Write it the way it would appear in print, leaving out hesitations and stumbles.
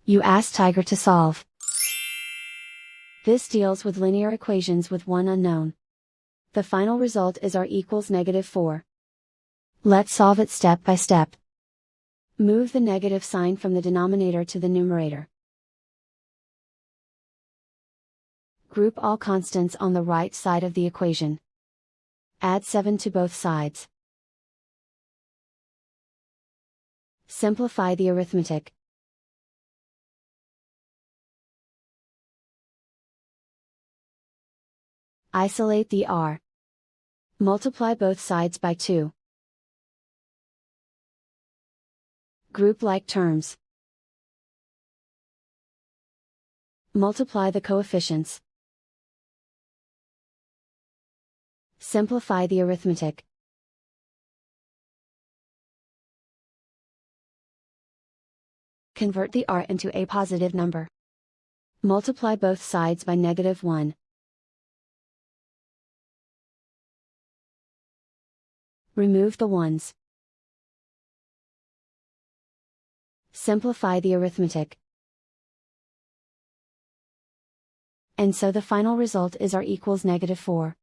You ask Tiger to solve. This deals with linear equations with one unknown. The final result is r equals -4. Let's solve it step by step. Move the negative sign from the denominator to the numerator. Group all constants on the right side of the equation. Add 7 to both sides. Simplify the arithmetic. Isolate the r. Multiply both sides by 2. Group like terms. Multiply the coefficients. Simplify the arithmetic. Convert the r into a positive number. Multiply both sides by -1. Remove the ones. Simplify the arithmetic. And so the final result is r equals -4.